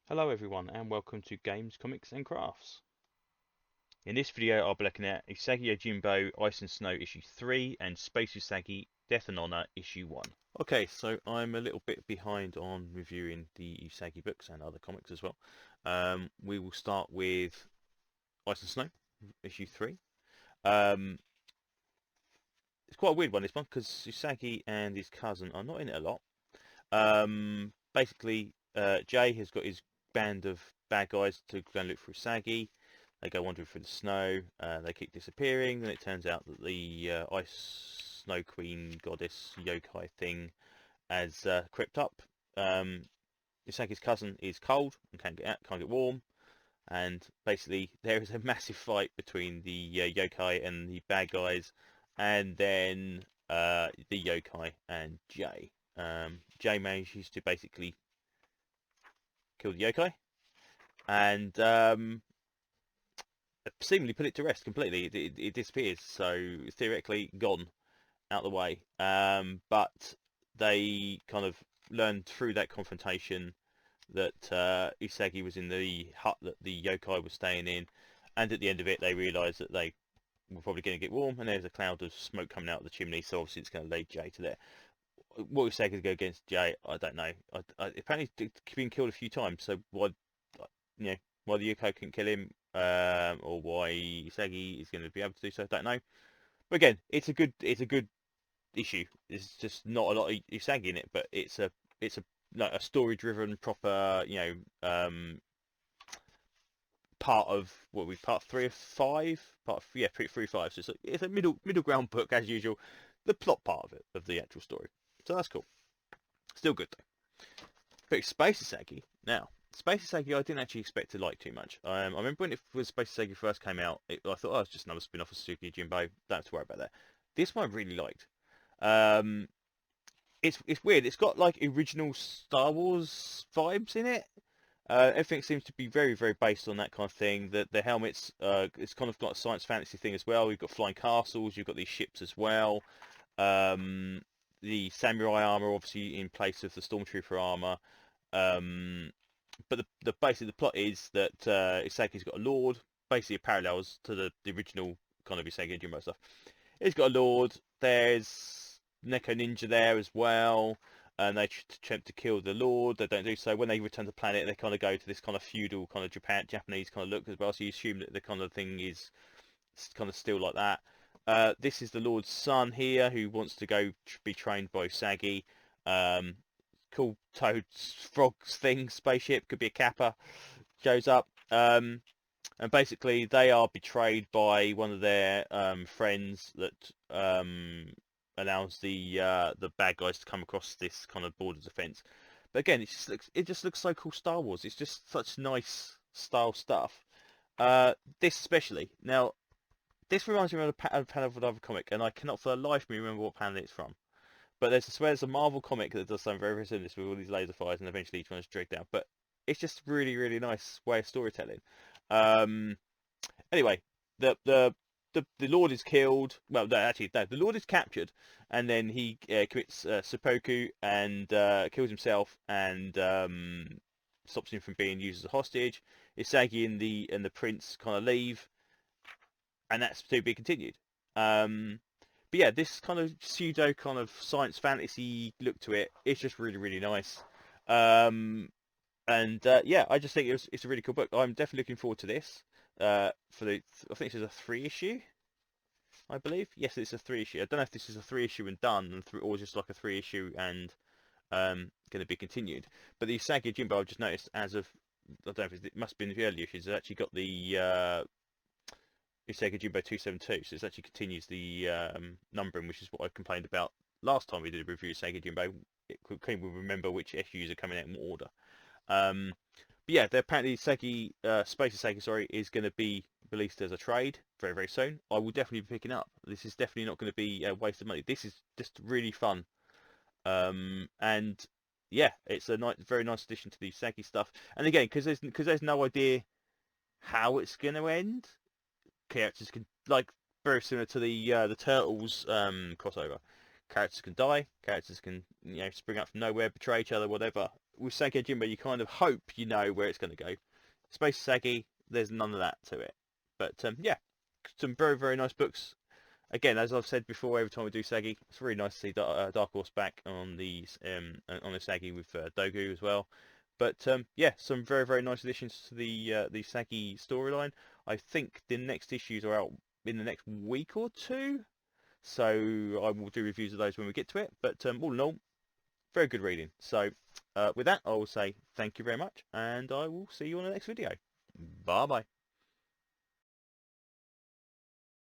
Hello everyone and welcome to Games, Comics and Crafts. In this video I'll be looking at Usagi Yojimbo Ice and Snow issue 3 and Space Usagi Death and Honor issue 1. Okay, so I'm a little bit behind on reviewing the Usagi books and other comics as well. We will start with Ice and Snow issue 3. Um, it's quite a weird one, this one, because Usagi and his cousin are not in it a lot. Basically, Jay has got his band of bad guys to go and look for Usagi. They go wandering through the snow. They keep disappearing. Then it turns out that the ice snow queen goddess yokai thing has crept up. Usagi's cousin is cold and can't get warm. And basically, there is a massive fight between the yokai and the bad guys, and then the yokai and Jay. Jay manages to basically kill the yokai and seemingly put it to rest completely. It disappears, so theoretically gone out the way. But they kind of learned through that confrontation that Usagi was in the hut that the yokai was staying in, and at the end of it, they realised that they were probably going to get warm, and there's a cloud of smoke coming out of the chimney, so obviously it's going to lead Jay to there. What Usagi to go against Jay, I don't know. Apparently he's been killed a few times, so why, you know, why the Yuko couldn't kill him, or why Usagi is going to be able to do so, I don't know. But again, it's a good issue. There's just not a lot of Usagi in it, but it's a like a story-driven, proper, part of what we part 3 of 5, yeah, 3 5. So it's a middle ground book as usual. The plot part of it of the actual story. So that's cool. Still good though. But Space Usagi now. Space Usagi I didn't actually expect to like too much. I remember when Space Usagi first came out, I thought, oh, it's just another spin-off of Suzuki Jimbo. Don't have to worry about that. This one I really liked. Um, it's weird. It's got like original Star Wars vibes in it. Everything seems to be very based on that kind of thing. The helmets, it's kind of got a science fantasy thing as well. You've got flying castles. You've got these ships as well. Um, the samurai armor, obviously, in place of the stormtrooper armor. Um, but basically the plot is that Isagi's got a lord, basically parallels to the original kind of Usagi and Jimbo stuff. He's got a lord. There's Neko Ninja there as well, and they attempt to kill the lord. They don't do so. When they return to the planet, they kind of go to this kind of feudal kind of Japanese kind of look as well. So you assume that the kind of thing is kind of still like that. This is the lord's son here who wants to go be trained by Usagi. Um, cool toads, frogs thing, spaceship, could be a kappa, shows up. And basically they are betrayed by one of their friends that allows the bad guys to come across this kind of border defense. But again, it just looks so cool. Star Wars. It's just such nice style stuff. This especially. Now, this reminds me of a panel of another comic, and I cannot for the life of me remember what panel it's from. But I swear there's a Marvel comic that does something very similar with all these laser fires and eventually each one's dragged down. But it's just really nice way of storytelling. Um, anyway, the Lord is killed. Well, no, actually, no, the Lord is captured, and then he commits seppuku and kills himself and stops him from being used as a hostage. Isagi and the prince kind of leave, and that's to be continued. But yeah, this kind of pseudo kind of science fantasy look to it. It's just really nice. Um, and yeah, I just think it's a really cool book. I'm definitely looking forward to this. I think this is a 3 issue, I believe. Yes, it's a 3 issue. I don't know if this is a 3 issue and done, or just like a 3 issue and going to be continued. But the Usagi Jimbo I've just noticed as of, I don't know if it must have been the early issues. It's actually got the Usagi Jimbo 272, so it actually continues the numbering, which is what I complained about last time we did a review of Usagi Jimbo. Can we remember which issues are coming out in what order? Um, but yeah, apparently Segi, Space Segi, sorry, is going to be released as a trade very soon. I will definitely be picking up. This is definitely not going to be a waste of money. This is just really fun. And yeah, it's a very nice addition to the Segi stuff. And again, because there's no idea how it's going to end, characters can, like, very similar to the Turtles crossover. Characters can die. Characters can spring up from nowhere, betray each other, whatever. with Usagi Yojimbo, you kind of hope you know where it's going to go. Space Usagi, there's none of that to it. But yeah, some very, very nice books. Again, as I've said before, every time we do Usagi, it's really nice to see Dark Horse back on the Usagi with Dogu as well. But yeah, some very, very nice additions to the Usagi storyline. I think the next issues are out in the next week or two, so I will do reviews of those when we get to it. But all in all, very good reading. So with that, I will say thank you very much, and I will see you on the next video. Bye bye.